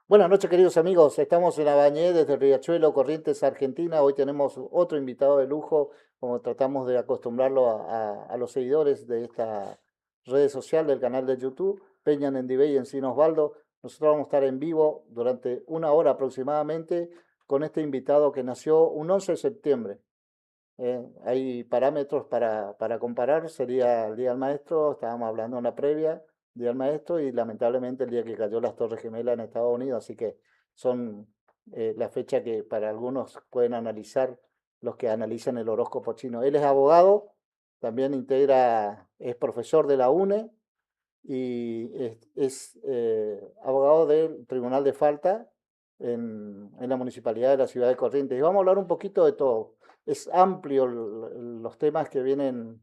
Buenas noches, queridos amigos. Estamos en Abañé, desde Riachuelo, Corrientes, Argentina. Hoy tenemos otro invitado de lujo, como tratamos de acostumbrarlo a los seguidores de esta red social del canal de YouTube, Peña Nendibé y Encino Osvaldo. Nosotros vamos a estar en vivo durante una hora aproximadamente con este invitado que nació un 11 de septiembre. Hay parámetros para comparar, sería el Día del Maestro, estábamos hablando en la previa, Día del Maestro, y lamentablemente el día que cayó las Torres Gemelas en Estados Unidos, así que son la fecha que para algunos pueden analizar los que analizan el horóscopo chino. Él es abogado, también es profesor de la UNE y es abogado del Tribunal de Falta en la Municipalidad de la Ciudad de Corrientes. Y vamos a hablar un poquito de todo. Es amplio los temas que vienen,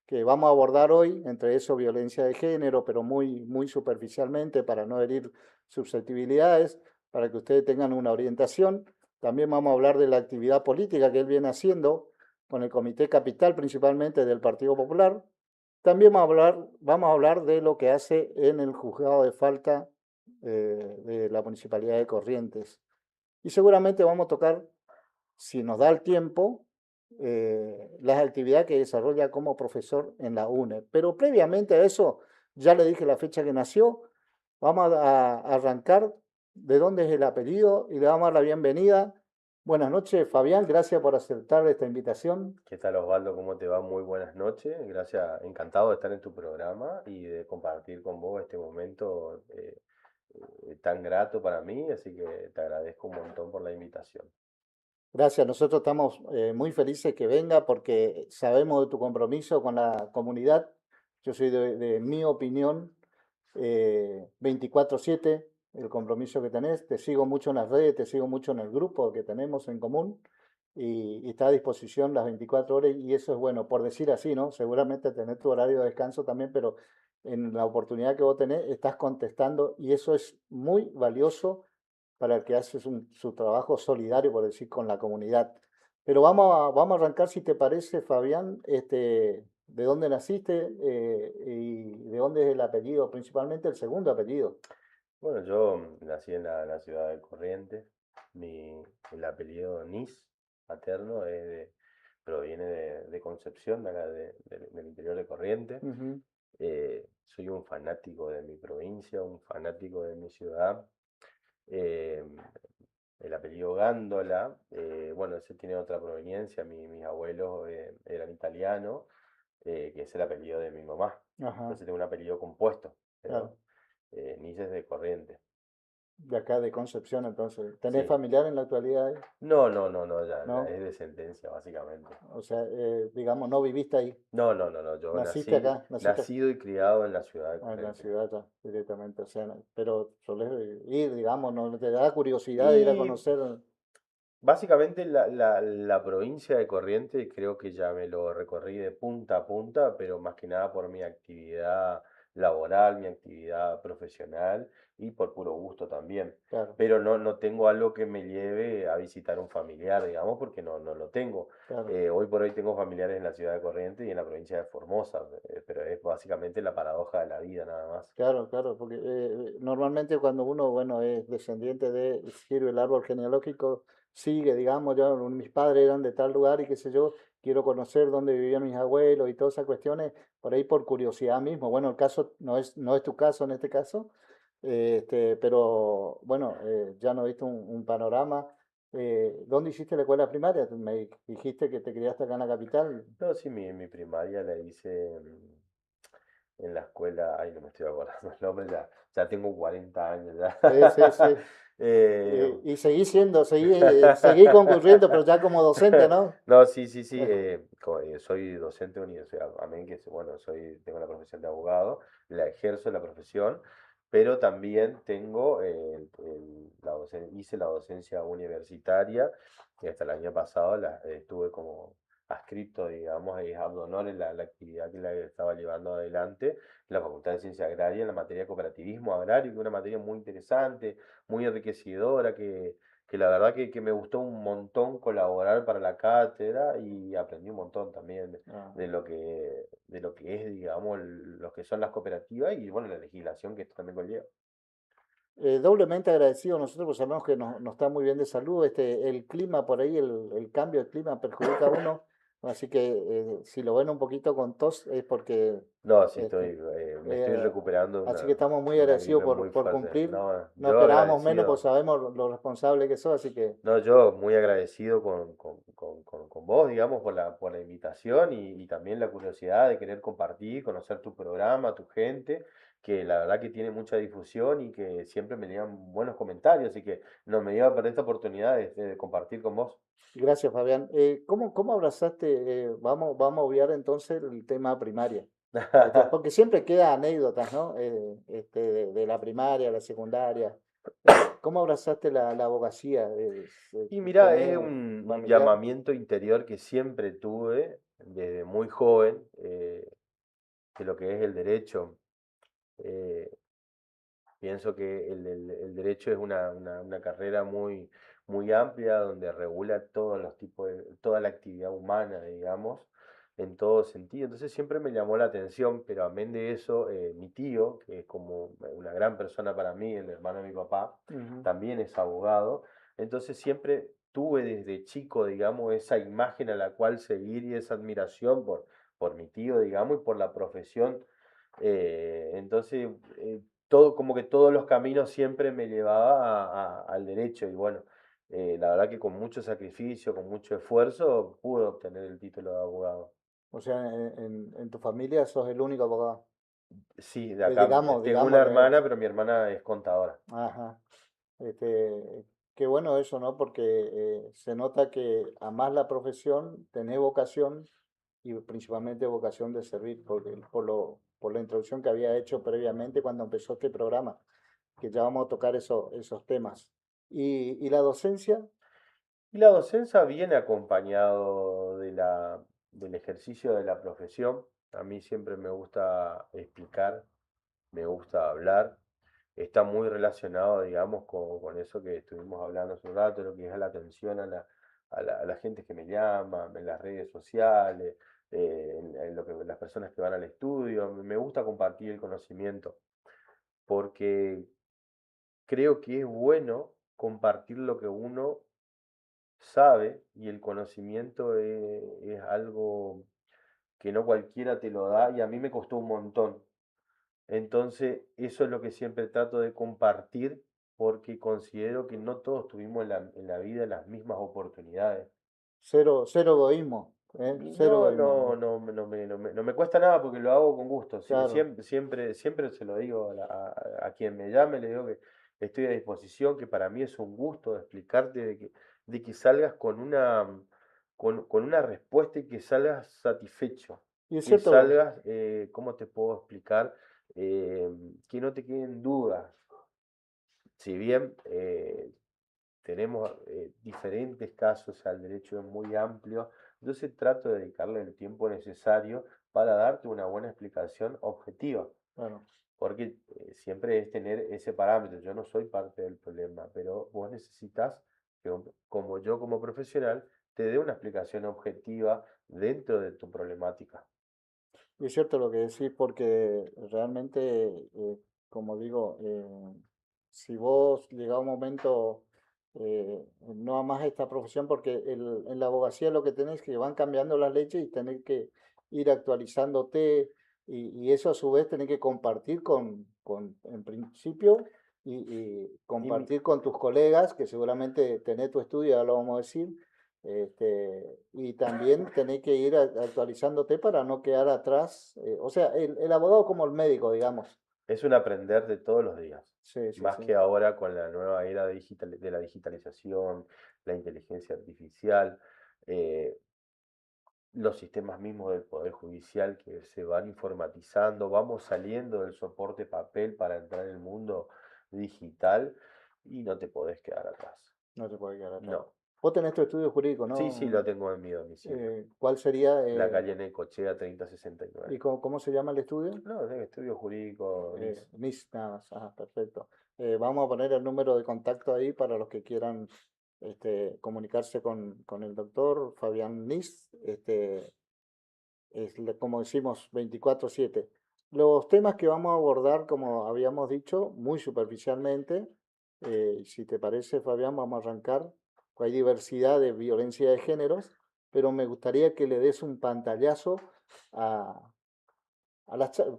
que vamos a abordar hoy, entre eso violencia de género, pero muy superficialmente para no herir susceptibilidades, para que ustedes tengan una orientación. También vamos a hablar de la actividad política que él viene haciendo con el Comité Capital, principalmente del Partido Popular. También vamos a hablar de lo que hace en el juzgado de falta de la Municipalidad de Corrientes. Y seguramente vamos a tocar, si nos da el tiempo, las actividades que desarrolla como profesor en la UNE. Pero previamente a eso, ya le dije la fecha que nació, vamos a arrancar de dónde es el apellido y le vamos a dar la bienvenida. Buenas noches, Fabián, gracias por aceptar esta invitación. ¿Qué tal, Osvaldo? ¿Cómo te va? Muy buenas noches. Gracias, encantado de estar en tu programa y de compartir con vos este momento tan grato para mí, así que te agradezco un montón por la invitación. Gracias, nosotros estamos muy felices que venga porque sabemos de tu compromiso con la comunidad. Yo soy de mi opinión 24/7, el compromiso que tenés. Te sigo mucho en las redes, te sigo mucho en el grupo que tenemos en común y está a disposición las 24 horas y eso es bueno, por decir así, ¿no? Seguramente tenés tu horario de descanso también, pero en la oportunidad que vos tenés estás contestando y eso es muy valioso para el que hace su trabajo solidario, por decir, con la comunidad. Pero vamos a arrancar, si te parece, Fabián, de dónde naciste y de dónde es el apellido, principalmente el segundo apellido. Bueno, yo nací en la ciudad de Corrientes. El apellido Nis, materno, proviene de Concepción, de acá del interior de Corrientes. Ujú. Soy un fanático de mi provincia, un fanático de mi ciudad. Eh, el apellido Gándola, bueno, ese tiene otra proveniencia. Mis abuelos eran italianos, que es el apellido de mi mamá. Ajá, Entonces tengo un apellido compuesto, pero claro. Nices de Corrientes. De acá de Concepción, entonces. ¿Tenés Sí. familiar en la actualidad ahí? No, no, no, no, ya ¿No? es descendencia, básicamente. O sea, digamos, no viviste ahí. No, no, no, no, yo Naciste acá, naciste nacido y criado en la ciudad de en la Corrientes. ciudad ya, directamente. O sea, pero solés ir, digamos, no te da curiosidad de ir a Y conocer. básicamente la provincia de Corrientes creo que ya me lo recorrí de punta a punta, pero más que nada por mi actividad laboral, mi actividad profesional y por puro gusto también. Claro, Pero no tengo algo que me lleve a visitar un familiar, digamos, porque no lo tengo. claro. Hoy por hoy tengo familiares en la ciudad de Corrientes y en la provincia de Formosa, pero es básicamente la paradoja de la vida nada más. Claro, claro, porque normalmente cuando uno, bueno, es descendiente sirve el árbol genealógico, sigue, digamos, yo, mis padres eran de tal lugar y qué sé yo, quiero conocer dónde vivían mis abuelos y todas esas cuestiones, por ahí por curiosidad mismo. Bueno, el caso no es tu caso en este caso, pero bueno, ya no viste un panorama. ¿Dónde hiciste la escuela primaria? Me dijiste que te criaste acá en la capital. No, sí, mi primaria la hice en la escuela, ay, no me estoy acordando el nombre, ya tengo 40 años ya. Sí, sí, sí. Eh, Y seguí concurriendo, pero ya como docente, ¿no? no, sí, sí, sí, Eh, soy docente de universidad, a mí que, bueno, tengo la profesión de abogado, la ejerzo la profesión, pero también tengo, hice la docencia universitaria y hasta el año pasado estuve como adscripto, digamos, ad honor en la actividad que la estaba llevando adelante en la Facultad de Ciencia Agraria en la materia de cooperativismo agrario, que es una materia muy interesante, muy enriquecedora, que la verdad que me gustó un montón colaborar para la cátedra y aprendí un montón también ah, de lo que es, digamos, lo que son las cooperativas y bueno, la legislación que esto también conlleva. Doblemente agradecido nosotros, pues sabemos que no está muy bien de salud. El clima por ahí, el cambio de clima perjudica a uno. Así que si lo ven un poquito con tos es porque No, sí este, me estoy eh, recuperando así que estamos muy de una agradecidos gripe muy por fuerte. cumplir. No, No yo esperábamos menos, pues agradecido. sabemos lo responsable que sos, así que No, yo muy agradecido con vos, digamos, por la invitación y también la curiosidad de querer compartir, conocer tu programa, tu gente, que la verdad que tiene mucha difusión y que siempre me llegan buenos comentarios, así que no me iba a perder esta oportunidad de compartir con vos. gracias, Fabián. ¿Cómo abrazaste? Vamos a obviar entonces el tema primaria. Porque siempre queda anécdotas, ¿no? De la primaria, la secundaria. ¿Cómo abrazaste la abogacía? Y mira, es ¿Tenés un familiar? llamamiento interior que siempre tuve desde muy joven, de lo que es el derecho. Eh, Pienso que el derecho es una carrera muy amplia donde regula todos los tipos toda la actividad humana, digamos, en todo sentido. Entonces siempre me llamó la atención, pero amén de eso, mi tío, que es como una gran persona para mí, el hermano de mi papá, Ujú. también es abogado. Entonces siempre tuve desde chico, digamos, esa imagen a la cual seguir y esa admiración por mi tío, digamos, y por la profesión. Entonces, todo, como que todos los caminos siempre me llevaba al derecho y bueno, la verdad que con mucho sacrificio, con mucho esfuerzo, pude obtener el título de abogado. O sea, en tu familia sos el único abogado. Sí, de acá tengo una Digámosle, hermana, pero mi hermana es contadora. ajá. Qué bueno eso, ¿no? Porque se nota que amás la profesión, tenés vocación y principalmente vocación de servir, por la introducción que había hecho previamente cuando empezó este programa, que ya vamos a tocar esos temas. Y la docencia? Y la docencia viene acompañado del ejercicio de la profesión. A mí siempre me gusta explicar, me gusta hablar. Está muy relacionado, digamos, con eso que estuvimos hablando hace un rato, lo que es la atención a la gente que me llama, en las redes sociales, en lo que, las personas que van al estudio. Me gusta compartir el conocimiento porque creo que es bueno compartir lo que uno sabe y el conocimiento es algo que no cualquiera te lo da y a mí me costó un montón. Entonces, eso es lo que siempre trato de compartir porque considero que no todos tuvimos en la vida las mismas oportunidades. Cero egoísmo, ¿eh? Y Cero no, egoísmo, no, ¿no? no me cuesta nada porque lo hago con gusto. Claro. Siempre se lo digo a quien me llame, le digo que estoy a disposición, que para mí es un gusto explicarte de que salgas con una respuesta y que salgas satisfecho, Y es que cierto, salgas, ¿cómo te puedo explicar? Eh, que no te queden dudas. Si bien tenemos diferentes casos, al derecho es muy amplio, entonces trato de dedicarle el tiempo necesario para darte una buena explicación objetiva, claro. porque siempre es tener ese parámetro. Yo no soy parte del problema, pero vos necesitas que, como yo como profesional, te dé una explicación objetiva dentro de tu problemática. Y es cierto lo que decís, porque realmente, como digo, si vos llega a un momento, no amás esta profesión, porque en la abogacía lo que tenés es que van cambiando las leyes y tenés que ir actualizándote, y eso a su vez tenés que compartir en principio, y Y mi- compartir con tus colegas, que seguramente tenés tu estudio, ya lo vamos a decir, y también tenés que ir actualizándote para no quedar atrás. O sea, el abogado como el médico, digamos. Es un aprender de todos los días, Sí, sí, más sí. que ahora con la nueva era de la digitalización, la inteligencia artificial, eh, los sistemas mismos del Poder Judicial que se van informatizando, vamos saliendo del soporte papel para entrar en el mundo digital y no te podés quedar atrás. No se puede quedar atrás. No. Vos tenés tu estudio jurídico, Sí, sí, ¿no? lo tengo en mi domicilio. ¿Cuál sería En la calle Necochea y 3069. cómo se llama el estudio? No, es estudio jurídico NIS. NIS, nada más. Ah, perfecto. Vamos a poner el número de contacto ahí para los que quieran comunicarse con el doctor Fabián Nis. Como decimos, 24/7. Los temas que vamos a abordar, como habíamos dicho, muy superficialmente. Si te parece, Fabián, vamos a arrancar. Hay diversidad de violencia de géneros, pero me gustaría que le des un pantallazo a,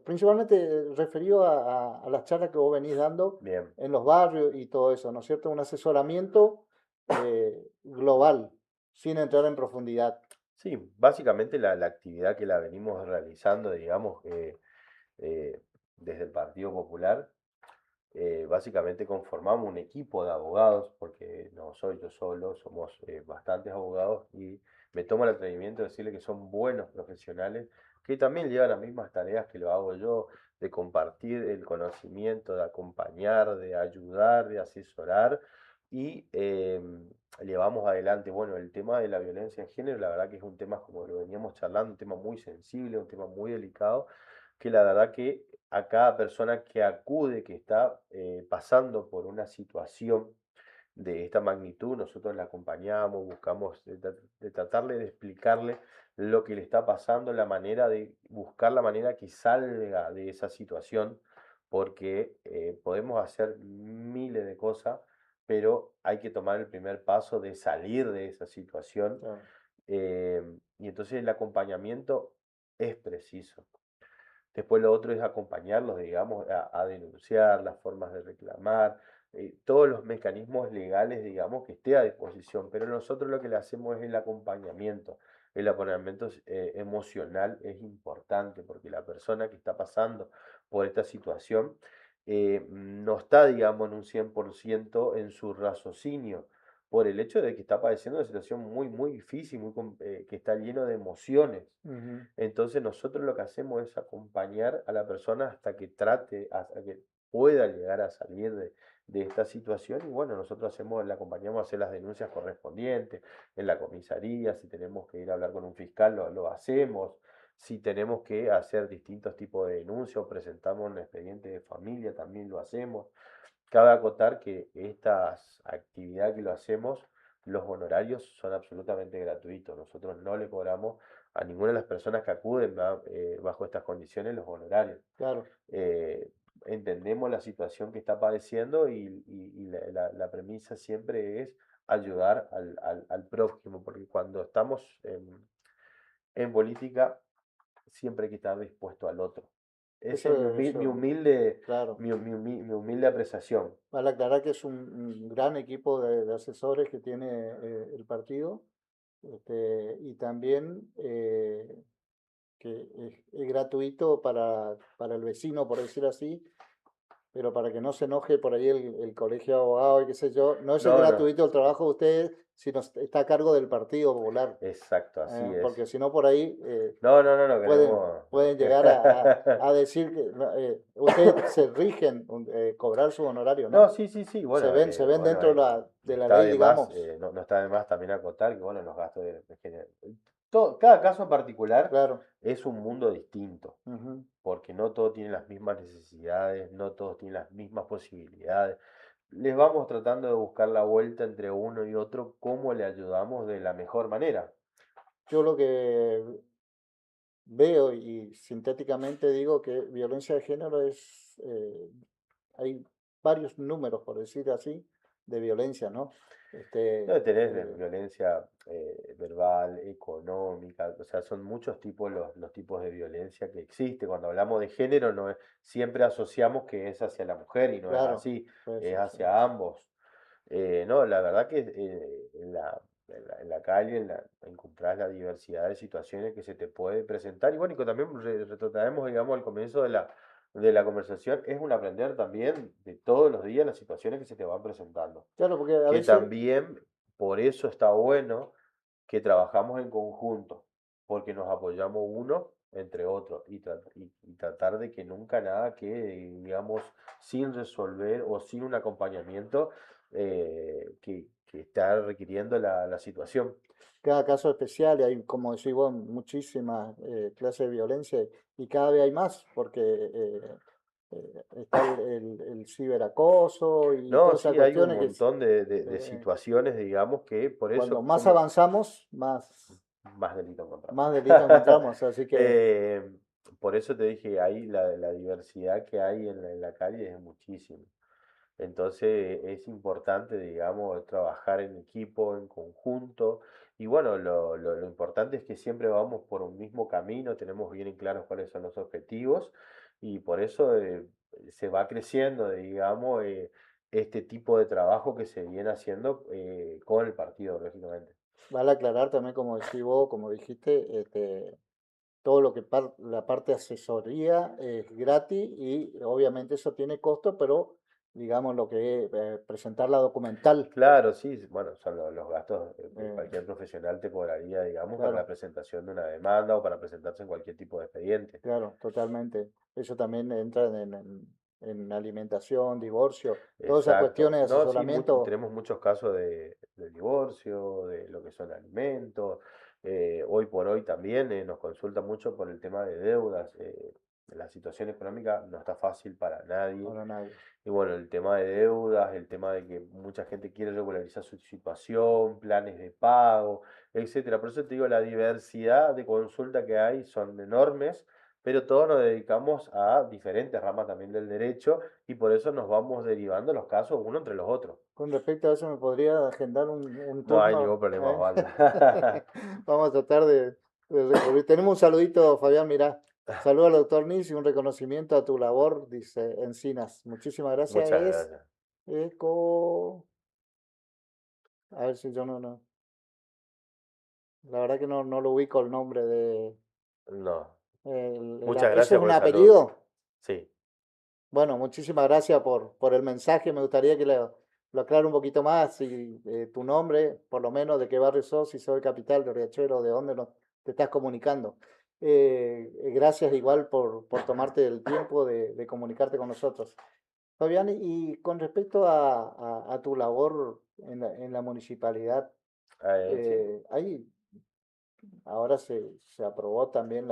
principalmente referido a las charlas que vos venís dando Bien. en los barrios y todo eso, ¿no es cierto? Un asesoramiento global, sin entrar en profundidad. Sí, básicamente la actividad que la venimos realizando, digamos, eh, desde el Partido Popular, básicamente conformamos un equipo de abogados, porque no soy yo solo, somos bastantes abogados y me tomo el atrevimiento de decirle que son buenos profesionales que también llevan las mismas tareas que lo hago yo, de compartir el conocimiento, de acompañar, de ayudar, de asesorar y llevamos adelante. Bueno, el tema de la violencia de género, la verdad que es un tema, como lo veníamos charlando, un tema muy sensible, un tema muy delicado, que la verdad que a cada persona que acude, que está pasando por una situación de esta magnitud, nosotros la acompañamos, buscamos de tratarle de explicarle lo que le está pasando, la manera de buscar la manera que salga de esa situación, porque podemos hacer miles de cosas, pero hay que tomar el primer paso de salir de esa situación. Claro. Y entonces el acompañamiento es preciso. Después lo otro es acompañarlos, digamos, a denunciar las formas de reclamar, todos los mecanismos legales, digamos, que esté a disposición. Pero nosotros lo que le hacemos es el acompañamiento. El acompañamiento emocional es importante porque la persona que está pasando por esta situación no está, digamos, en un 100% en su raciocinio por el hecho de que está padeciendo una situación muy, muy difícil, que está lleno de emociones. Ujú. Entonces nosotros lo que hacemos es acompañar a la persona hasta que trate, hasta que pueda llegar a salir de esta situación. Y bueno, nosotros hacemos, le acompañamos a hacer las denuncias correspondientes en la comisaría. Si tenemos que ir a hablar con un fiscal, lo hacemos. Si tenemos que hacer distintos tipos de denuncias o presentamos un expediente de familia, también lo hacemos. Cabe acotar que estas actividades que lo hacemos, los honorarios son absolutamente gratuitos. Nosotros no le cobramos a ninguna de las personas que acuden bajo estas condiciones los honorarios. Claro. Eh, Entendemos la situación que está padeciendo y la premisa siempre es ayudar al prójimo, porque cuando estamos en política siempre hay que estar dispuesto al otro. Esa es mi Eso, humilde, claro. mi humilde apreciación. Vale aclarar que es un gran equipo de asesores que tiene el partido, y también que es gratuito para el vecino, por decir así, pero para que no se enoje por ahí el colegio de abogados y qué sé yo, no es No, no, gratuito el trabajo de ustedes, sino está a cargo del Partido Popular, exacto, así es. porque si no por ahí No, no, no, no pueden, queremos. pueden llegar a decir que no, ustedes se rigen cobrar su honorario, No, ¿no? sí, sí, sí, Se bueno, ven bueno, dentro no de la está ley, de más, digamos. no está de más también acotar que, bueno, los gastos de cada caso en particular Claro. es un mundo distinto, Ujú. porque no todos tienen las mismas necesidades, no todos tienen las mismas posibilidades. Les vamos tratando de buscar la vuelta entre uno y otro, cómo le ayudamos de la mejor manera. Yo lo que veo y sintéticamente digo que violencia de género es, hay varios números, por decir así, de violencia, ¿no? No, tenés Eh, violencia verbal, económica, o sea, son muchos tipos los tipos de violencia que existe. Cuando hablamos de género, no es, siempre asociamos que es hacia la mujer y no es claro, así, pues, es sí, sí. hacia ambos. No, la verdad que en la calle encontrás la diversidad de situaciones que se te puede presentar. Y bueno, y que también retrotraemos, digamos, al comienzo de la conversación, es un aprender también de todos los días las situaciones que se te van presentando. Claro, porque a Que veces, también por eso está bueno que trabajamos en conjunto, porque nos apoyamos uno entre otros y tratar de que nunca nada quede, digamos, sin resolver o sin un acompañamiento que está requiriendo la situación. cada caso especial, y hay, como decís vos, muchísimas clases de violencia y cada vez hay más, porque está el ciberacoso y No, todas esas sí, hay un cuestiones que montón de eh, situaciones, digamos, que por cuando eso más somos avanzamos, más, más delito encontramos. más delito encontramos, así que Eh, por eso te dije, ahí la diversidad que hay en la calle es muchísima. Entonces es importante, digamos, trabajar en equipo, en conjunto. Y bueno, lo importante es que siempre vamos por un mismo camino, tenemos bien en claro cuáles son los objetivos y por eso se va creciendo, digamos, este tipo de trabajo que se viene haciendo con el partido, lógicamente. Vale aclarar también, como decís vos, como dijiste, todo lo que la parte asesoría es gratis y obviamente eso tiene costo, pero digamos lo que es presentar la documental, Claro, sí, bueno, son los gastos que eh, cualquier profesional te cobraría, digamos, para la claro, presentación de una demanda o para presentarse en cualquier tipo de expediente. claro, totalmente. Eso también entra en alimentación, divorcio, todas esas Exacto. cuestiones de No, sí, asesoramiento, tenemos muchos casos de divorcio, de lo que son alimentos. Hoy por hoy también nos consulta mucho por el tema de deudas. La situación económica no está fácil para nadie. para nadie. Y bueno, el tema de deudas, el tema de que mucha gente quiere regularizar su situación, planes de pago, etcétera. Por eso te digo, la diversidad de consulta que hay son enormes, pero todos nos dedicamos a diferentes ramas también del derecho y por eso nos vamos derivando los casos uno entre los otros. Con respecto a eso, ¿me podría agendar un No hay turno? ningún problema, ¿Eh? Osvaldo. Vamos a tratar de recurrir. Tenemos un saludito, Fabián, mirá. Saludo al doctor Nis y un reconocimiento a tu labor, dice Encinas. Muchísimas gracias. Muchas Es gracias. Eco. A ver si yo no. La verdad que no lo ubico el nombre de. No, ¿Eso muchas es gracias por un el saludo. apellido? Sí, Bueno, muchísimas gracias por el mensaje. Me gustaría que lo aclare un poquito más. Si tu nombre, por lo menos, de qué barrio sos, si sos de Capital, de Riachuelo, de dónde te estás comunicando. Gracias igual por tomarte el tiempo de comunicarte con nosotros. Fabián, y con respecto a tu labor en la municipalidad, sí. ahí ahora se aprobó también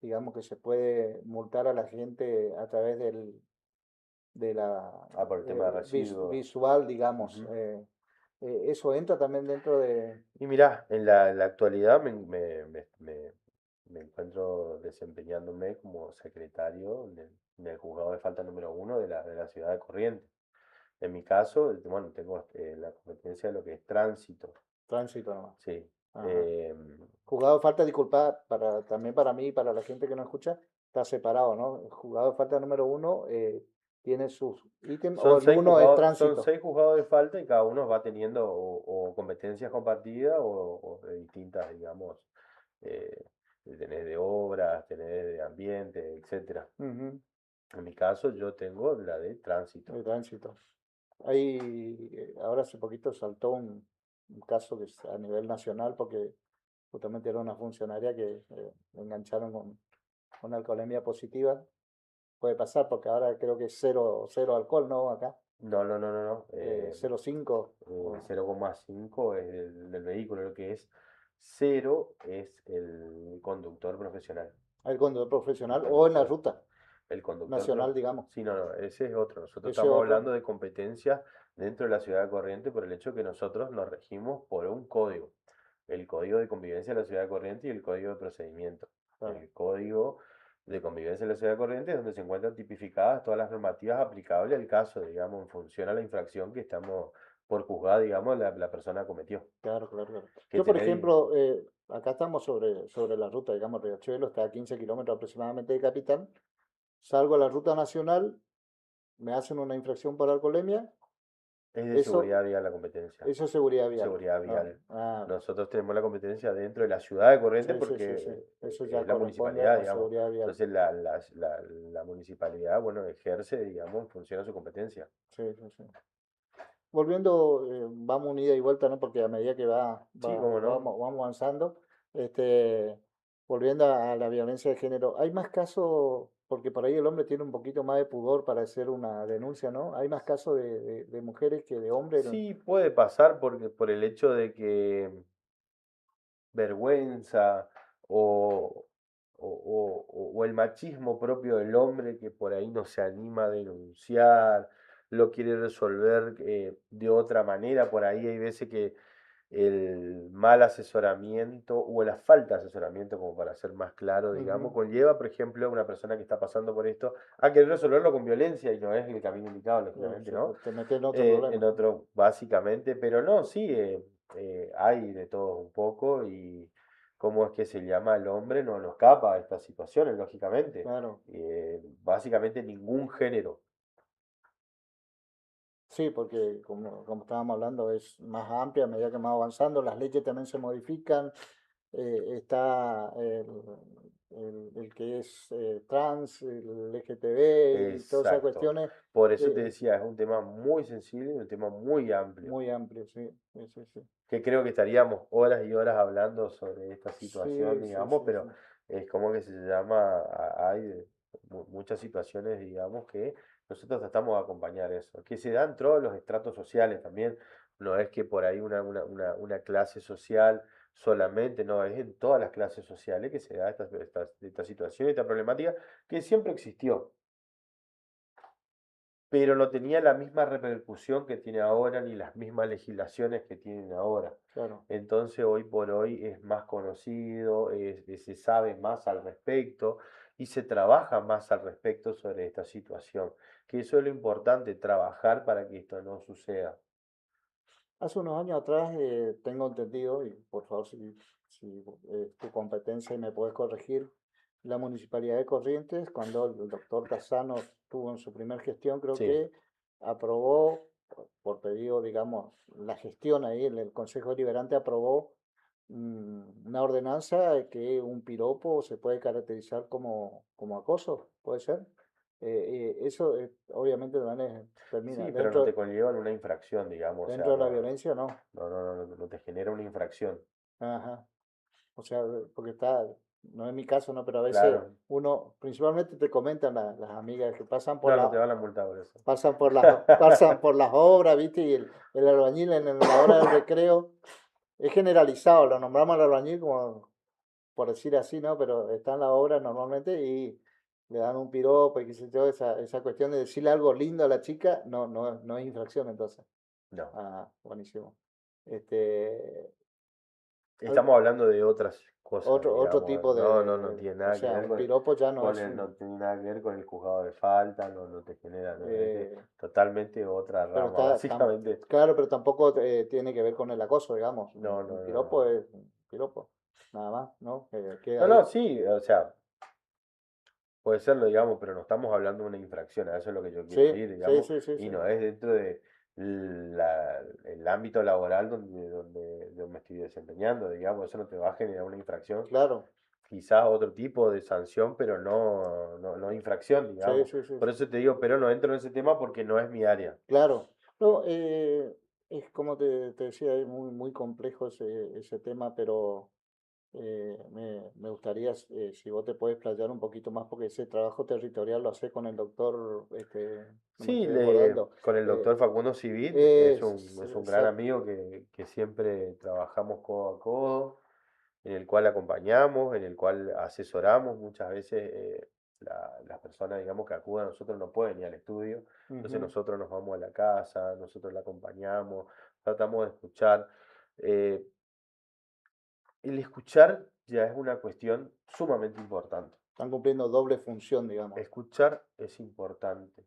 digamos que se puede multar a la gente a través de la Ah, por el tema de residuos. visual, digamos. Ujú. Eso entra también dentro de... Y mirá, en la actualidad me encuentro desempeñándome como secretario en el juzgado de falta número 1 de la ciudad de Corrientes. En mi caso, bueno, tengo la competencia de lo que es tránsito, Tránsito nomás. sí. Ajá. Juzgado de falta, disculpa, también para mí y para la gente que no escucha, está separado, ¿no? El juzgado de falta número uno tiene sus ítems, o el uno es Son tránsito. 6 juzgados de falta y cada uno va teniendo o competencias compartidas o de distintas, digamos, eh, tenés de obras, tenés de ambiente, etcétera. Ujú, En mi caso, yo tengo la de tránsito. de tránsito. Ahí, ahora hace poquito saltó un caso que es a nivel nacional porque justamente era una funcionaria que le engancharon con alcoholemia positiva. Puede pasar porque ahora creo que es cero alcohol, ¿no? Acá, No, no, no, no, no. 0,5. 0,5 es del vehículo, lo que es 0 es el conductor profesional. El conductor El profesional o en la conductor, ruta el conductor nacional, digamos. sí, no, no, ese es otro. Nosotros Ese estamos otro. hablando de competencias dentro de la ciudad de Corrientes por el hecho que nosotros nos regimos por un código. El código de convivencia de la ciudad de Corrientes y el código de procedimiento. Claro, El código de convivencia de la ciudad de Corrientes es donde se encuentran tipificadas todas las normativas aplicables al caso, digamos, en función a la infracción que estamos por juzgar, digamos, la persona cometió. claro, claro, claro. Que Yo, por tener, ejemplo, acá estamos sobre la ruta, digamos, Riachuelo está a 15 kilómetros aproximadamente de Capital. Salgo a la ruta nacional, me hacen una infracción por alcoholemia. es de Eso, seguridad vial la competencia. eso es seguridad vial. Seguridad No, vial. ah, Nosotros tenemos la competencia dentro de la ciudad de Corrientes sí, sí, sí, sí. porque Eso ya es la corresponde municipalidad, a digamos. seguridad vial. Entonces la municipalidad, bueno, ejerce, digamos, en función a su competencia. Sí, sí, sí. Volviendo, vamos unida y vuelta, ¿no? Porque a medida que Sí, cómo no. vamos avanzando, este, volviendo a la violencia de género, hay más casos, porque por ahí el hombre tiene un poquito más de pudor para hacer una denuncia, ¿no? Hay más casos de mujeres que de hombres. Sí, puede pasar porque por el hecho de que vergüenza o, o el machismo propio del hombre que por ahí no se anima a denunciar, lo quiere resolver de otra manera, por ahí hay veces que el mal asesoramiento o la falta de asesoramiento, como para ser más claro, digamos, Ujú. conlleva, por ejemplo, a una persona que está pasando por esto a querer resolverlo con violencia y no es el camino indicado, lógicamente, Sí, ¿no? te metes en otro problema. En otro, básicamente, pero no, sí, hay de todo un poco y cómo es que se llama el hombre no escapa a estas situaciones, lógicamente. Claro. Básicamente ningún género. Sí, porque como estábamos hablando, es más amplia a medida que vamos avanzando, las leyes también se modifican, está el que es trans, el LGTB y todas esas Exacto. cuestiones Por eso te eh, decía, es un tema muy sensible y un tema muy amplio, muy amplios, sí, sí, sí, sí. que creo que estaríamos horas y horas hablando sobre esta situación, Sí, sí, digamos, sí, pero sí. es como que se llama, hay muchas situaciones, digamos, que nosotros tratamos de acompañar eso, que se dan todos los estratos sociales también, no es que por ahí una clase social solamente, no, es en todas las clases sociales que se da esta situación, esta problemática que siempre existió, pero no tenía la misma repercusión que tiene ahora ni las mismas legislaciones que tienen ahora. Claro. Entonces hoy por hoy es más conocido, se sabe más al respecto y se trabaja más al respecto sobre esta situación, que eso es lo importante, trabajar para que esto no suceda. Hace unos años atrás tengo entendido, y por favor si es tu competencia y me puedes corregir, la Municipalidad de Corrientes, cuando el doctor Casano tuvo en su primer gestión, creo Sí, que aprobó, por pedido, digamos, la gestión ahí, el Consejo Deliberante aprobó una ordenanza de que un piropo se puede caracterizar como acoso, ¿puede ser? Eso obviamente también termina sí, pero no te dentro, conlleva una infracción, digamos, o dentro sea, de la violencia, no. no te genera una infracción. Ajá. O sea, porque está, no es mi caso, ¿no? Pero a veces Claro, uno, principalmente te comentan las amigas que no te van a multar por eso. pasan por las obras, ¿viste? Y el albañil en la hora del recreo es generalizado, lo nombramos al albañil como por decir así, ¿no? Pero está en la obra normalmente y le dan un piropo y qué sé yo, esa cuestión de decirle algo lindo a la chica, no es infracción entonces. No. Ah, buenísimo. Este, Estamos hablando de otras cosas, otro digamos. tipo No tiene o nada que sea, ver un piropo ya no con es no un, tiene nada que ver con el juzgado de falta, no te genera, no, es eh, totalmente otra pero rama, básicamente. claro, pero tampoco tiene que ver con el acoso, digamos. Un piropo No. es un piropo, nada más, ¿no? Queda No, ahí. sí, o sea, puede serlo, digamos, pero no estamos hablando de una infracción, a eso es lo que yo quiero Sí, ir, sí, digamos, sí, sí, y sí, no es dentro de el ámbito laboral donde yo me estoy desempeñando, digamos, eso no te va a generar una infracción, claro, quizás otro tipo de sanción, pero no infracción, sí, digamos. sí, sí, Por sí, eso te digo, pero no entro en ese tema porque no es mi área. claro. No, es como te decía, es muy, muy complejo ese tema, pero me gustaría, si vos te puedes playar un poquito más, porque ese trabajo territorial lo hace con el doctor, no me Sí, estoy acordando. con el eh, doctor Facundo Civit, es un gran Exacto, amigo que siempre trabajamos codo a codo, en el cual acompañamos, en el cual asesoramos. Muchas veces las personas, digamos, que acuden a nosotros no pueden ir al estudio, entonces ujú, nosotros nos vamos a la casa, nosotros la acompañamos, tratamos de escuchar. Eh, el escuchar ya es una cuestión sumamente importante. están cumpliendo doble función, digamos. Escuchar es importante.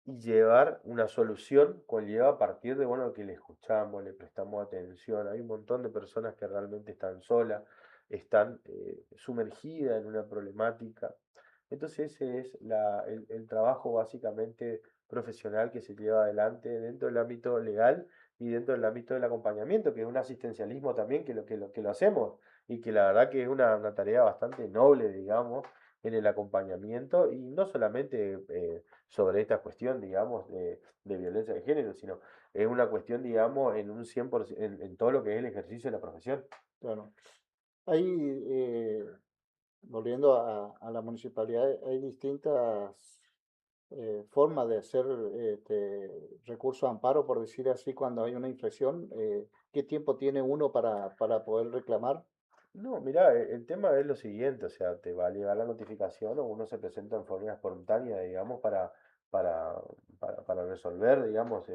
Y llevar una solución conlleva a partir de, bueno, que le escuchamos, le prestamos atención. Hay un montón de personas que realmente están solas, están sumergidas en una problemática. Entonces ese es el trabajo básicamente profesional que se lleva adelante dentro del ámbito legal y dentro del ámbito del acompañamiento, que es un asistencialismo también que lo hacemos y que la verdad que es una tarea bastante noble, digamos, en el acompañamiento y no solamente sobre esta cuestión, digamos, de violencia de género, sino es una cuestión, digamos, en un 100%, en todo lo que es el ejercicio de la profesión. Claro. Ahí, volviendo a la municipalidad, hay distintas formas de hacer recurso a amparo, por decir así, cuando hay una infracción. ¿Qué tiempo tiene uno para poder reclamar? No, mirá, el tema es lo siguiente, o sea, te va a llegar la notificación o uno se presenta en forma espontánea, digamos, para, para resolver, digamos,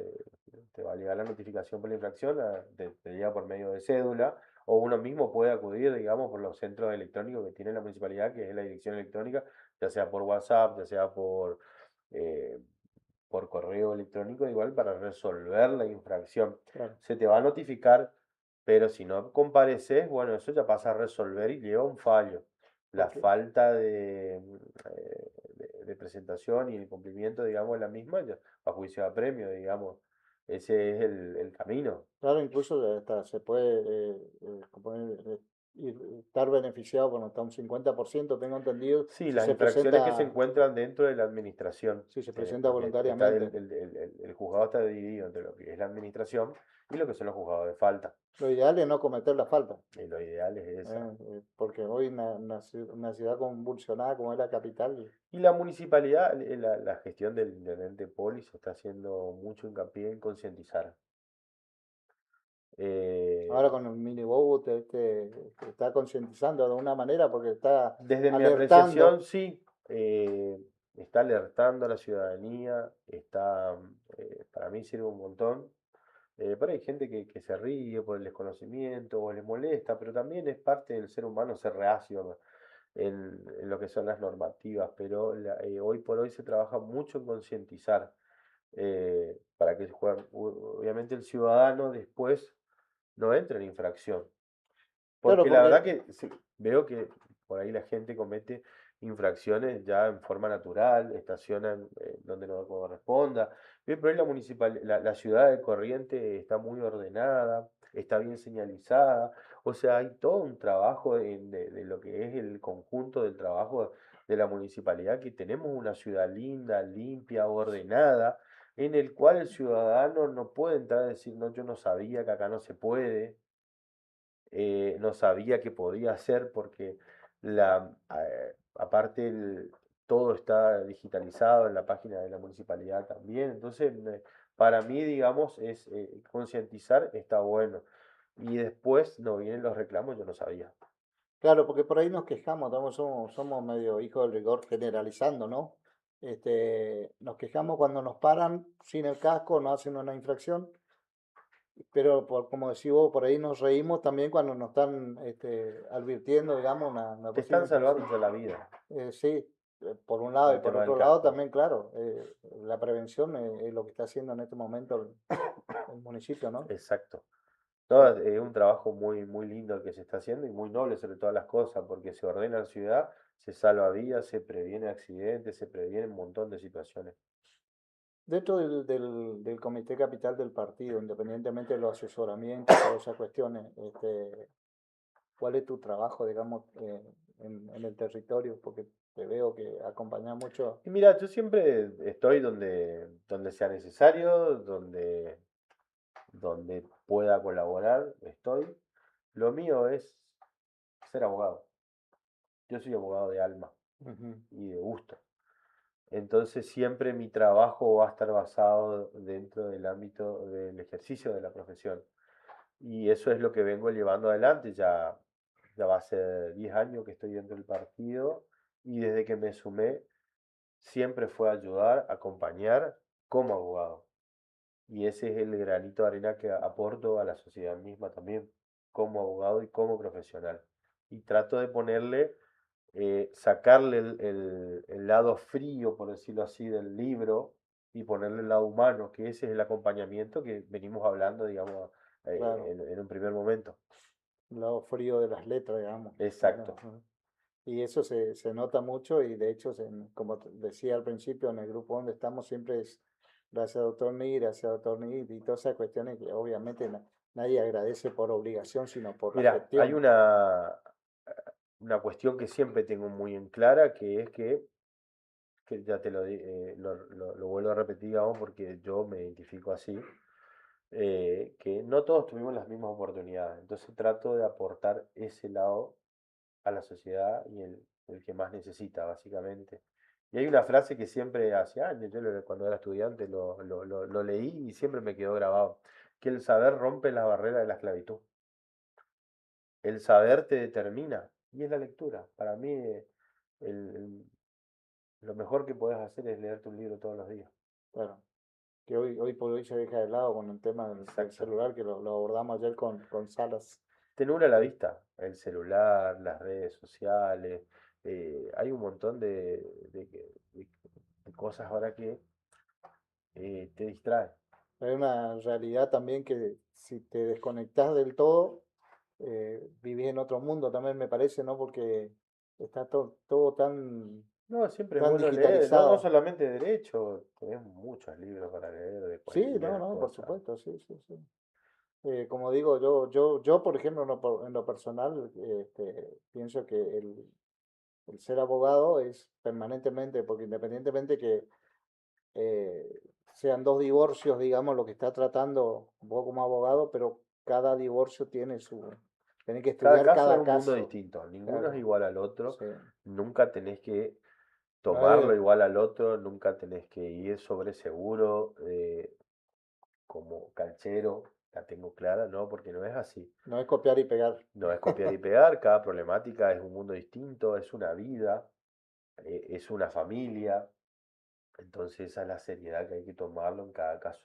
te va a llegar la notificación por la infracción, te llega por medio de cédula, o uno mismo puede acudir, digamos, por los centros electrónicos que tiene la municipalidad, que es la dirección electrónica, ya sea por WhatsApp, ya sea eh, por correo electrónico, igual para resolver la infracción. Claro, Se te va a notificar, pero si no compareces, bueno, eso ya pasa a resolver y lleva un fallo. La porque, falta de presentación y el cumplimiento, digamos, de la misma, ya, a juicio de apremio, digamos. Ese es el camino. claro, incluso hasta se puede estar beneficiado con hasta un 50%, tengo entendido, Sí, las infracciones que se encuentran dentro de la administración, si se presenta porque está voluntariamente. el juzgado está dividido entre lo que es la administración y lo que son los juzgados de falta. Lo ideal es no cometer la falta. Y lo ideal es esa. Porque hoy una ciudad convulsionada como es la capital, Y la municipalidad, la gestión del intendente Polis está haciendo mucho hincapié en concientizar. ahora Eh, con el mini te está concientizando de una manera porque está Desde mi apreciación, alertando. sí, está alertando a la ciudadanía, para mí sirve un montón. Pero hay gente que se ríe por el desconocimiento o les molesta, pero también es parte del ser humano ser reacio en lo que son las normativas. Pero hoy por hoy se trabaja mucho en concientizar para que obviamente el ciudadano después no entre en infracción. Claro, Porque la verdad porque, que sí, veo que por ahí la gente comete infracciones ya en forma natural, estacionan donde no corresponda. Bien, pero hoy la ciudad de Corrientes está muy ordenada, está bien señalizada. O sea, hay todo un trabajo de lo que es el conjunto del trabajo de la municipalidad, que tenemos una ciudad linda, limpia, ordenada, en el cual el ciudadano no puede entrar a decir, no, yo no sabía que acá no se puede, no sabía que podía hacer porque aparte todo está digitalizado en la página de la municipalidad también. Entonces, para mí, digamos, es concientizar está bueno. Y después no vienen los reclamos, yo no sabía. claro, porque por ahí nos quejamos, somos medio hijos del rigor generalizando, ¿no? Nos quejamos cuando nos paran sin el casco, nos hacen una infracción. Pero como decís vos, por ahí nos reímos también cuando nos están advirtiendo, digamos, una Te posible están salvando infracción. la vida Sí, por un lado con y el por tema del otro lado casco. también, claro, la prevención es lo que está haciendo en este momento el municipio, ¿no? Exacto. No, Por- es un trabajo muy, muy lindo el que se está haciendo y muy noble sobre todas las cosas, porque se ordena la ciudad, se salva vidas, se previene accidentes, se previene un montón de situaciones. Dentro del comité capital del partido, independientemente de los asesoramientos y todas esas cuestiones, ¿cuál es tu trabajo, digamos, en el territorio? Porque te veo que acompañas mucho. Y mira, yo siempre estoy donde sea necesario, donde pueda colaborar, estoy. Lo mío es ser abogado. Yo soy abogado de alma Ujú. y de gusto. Entonces siempre mi trabajo va a estar basado dentro del ámbito del ejercicio de la profesión. Y eso es lo que vengo llevando adelante. Ya va a ser 10 años que estoy dentro del partido y desde que me sumé siempre fue ayudar, acompañar como abogado. Y ese es el granito de arena que aporto a la sociedad misma también, como abogado y como profesional. Y trato de ponerle, sacarle el lado frío, por decirlo así, del libro y ponerle el lado humano, que ese es el acompañamiento que venimos hablando, digamos, Claro, en un primer momento. el lado frío de las letras, digamos. Exacto, Ajá. Y eso se nota mucho y de hecho, como te decía al principio, en el grupo donde estamos siempre es gracias doctor Nid y todas esas cuestiones que obviamente nadie agradece por obligación, sino por la mira, hay gestión. una cuestión que siempre tengo muy en clara, que es que ya lo vuelvo a repetir, digamos, porque yo me identifico así, que no todos tuvimos las mismas oportunidades. Entonces trato de aportar ese lado a la sociedad y el que más necesita, básicamente. Y hay una frase que siempre hace años, cuando era estudiante lo leí y siempre me quedó grabado, que el saber rompe las barreras de la esclavitud. El saber te determina y es la lectura. Para mí, el- el- lo mejor que puedes hacer es leerte un libro todos los días. Claro. que hoy por hoy se deja de lado con el tema del Exacto. celular, que lo abordamos ayer con Salas. Te nubla la Eh, vista, el celular, las redes sociales, hay un montón de cosas ahora que te distraen. Hay una realidad también que si te desconectas del todo, vivís en otro mundo también me parece, ¿no? Porque está todo No, siempre es tan bueno leer, no, no digitalizado. solamente derecho, tenés muchos libros para leer de Sí, no, cualquier no, por cosa. supuesto, sí, sí, sí. Como digo, yo, por ejemplo, en lo personal, pienso que el ser abogado es permanentemente, porque independientemente que eh, sean dos divorcios, digamos, lo que está tratando vos como abogado, pero cada divorcio tiene tenés que Cada estudiar caso es cada un mundo caso, distinto, ninguno es claro, igual al otro, sí. nunca tenés que No tomarlo es, igual al otro, nunca tenés que ir sobre seguro como canchero, la tengo clara, no, porque no es así. no es copiar y pegar. No es copiar y pegar, cada problemática es un mundo distinto, es una vida, es una familia, entonces esa es la seriedad que hay que tomarlo en cada caso.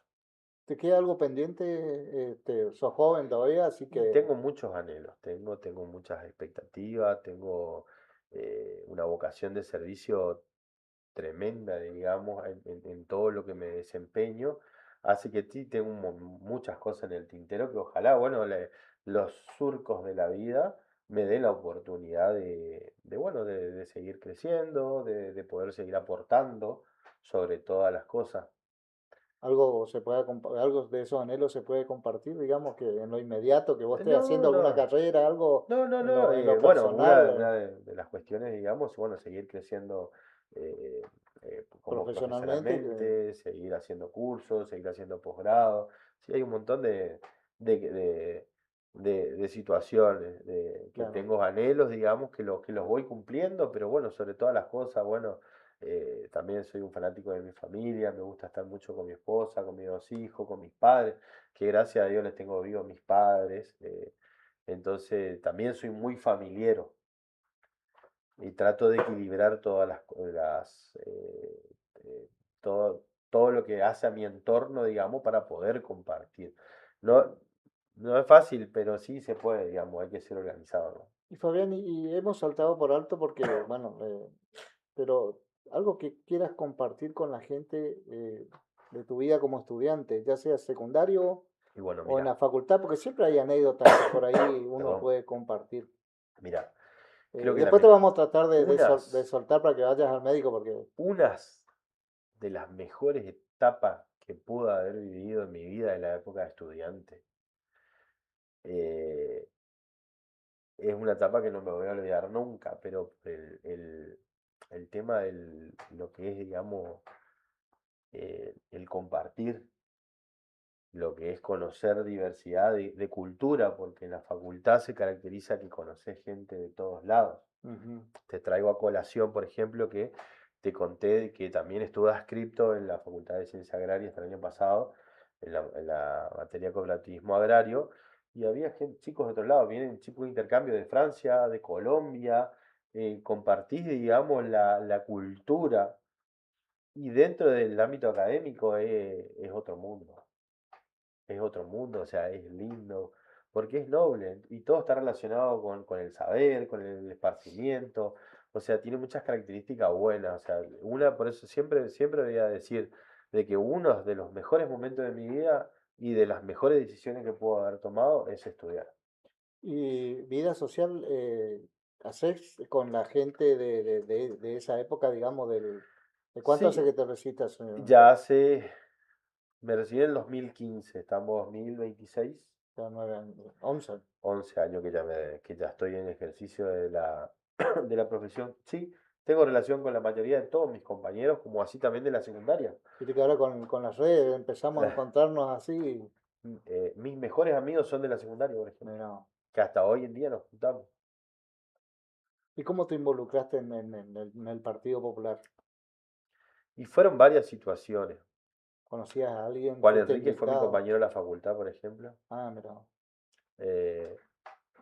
¿Te queda algo pendiente? Sos joven todavía, así Y que tengo muchos anhelos, tengo muchas expectativas, tengo una vocación de servicio tremenda, digamos, en todo lo que me desempeño. Así que sí, tengo muchas cosas en el tintero que ojalá, bueno, los surcos de la vida me den la oportunidad bueno, de seguir creciendo, de poder seguir aportando sobre todas las cosas. algo de esos anhelos se puede compartir, digamos, que en lo inmediato, que vos estés No, haciendo alguna no. carrera, algo No, no, no. en lo Bueno, personal, una de las cuestiones, digamos, bueno, seguir creciendo eh, como profesionalmente, profesionalmente, seguir haciendo cursos, seguir haciendo posgrado. Sí, hay un montón de, de, de situaciones, que claro. tengo anhelos, digamos, que los voy cumpliendo, pero bueno, sobre todas las cosas, bueno, también soy un fanático de mi familia, me gusta estar mucho con mi esposa, con mis dos hijos, con mis padres, que gracias a Dios les tengo vivos a mis padres. Entonces también soy muy familiero y trato de equilibrar todas eh, todo, todo lo que hace a mi entorno, digamos, para poder compartir. No, no es fácil, pero sí se puede, digamos, hay que ser organizado, ¿no? Y Fabián, y hemos saltado por alto porque, bueno, pero algo que quieras compartir con la gente de tu vida como estudiante, ya sea secundario Y bueno, o en mira, la facultad, porque siempre hay anécdotas que por ahí uno perdón, puede compartir. mira, creo que Después te vamos a tratar de unas, soltar para que vayas al médico, porque unas de las mejores etapas que pude haber vivido en mi vida en la época de estudiante. eh, es una etapa que no me voy a olvidar nunca, pero el tema de lo que es, digamos, el compartir, lo que es conocer diversidad de cultura, porque en la facultad se caracteriza que conoces gente de todos lados. ujú, Te traigo a colación, por ejemplo, que te conté que también estuve adscripto en la Facultad de Ciencias Agrarias el año pasado, en la materia cooperativismo agrario, y había chicos de otro lado, vienen chicos de intercambio de Francia, de Colombia, compartís, digamos, la cultura, y dentro del ámbito académico es otro mundo, o sea, es lindo, porque es noble y todo está relacionado con el saber, con el esparcimiento, o sea, tiene muchas características buenas, o sea, por eso siempre voy a decir de que uno de los mejores momentos de mi vida y de las mejores decisiones que puedo haber tomado es estudiar. y vida social, ¿haces con la gente de esa época, digamos, de cuánto hace Sí, que te recitas? ya hace, me recibí en el 2015, estamos 2026. Ya 9 años, 11. 11 años que ya estoy en ejercicio de de la profesión. Sí, tengo relación con la mayoría de todos mis compañeros, como así también de la secundaria. Viste que ahora con las redes empezamos a Eh, encontrarnos así. Mis mejores amigos son de la secundaria, por ejemplo, Mira, que hasta hoy en día nos juntamos. ¿y cómo te involucraste en el Partido Popular? Y fueron varias situaciones. ¿Conocías a alguien? Juan ¿Fuiste Enrique fue mi invitado? compañero de la facultad, por ejemplo. Ah, mira. eh,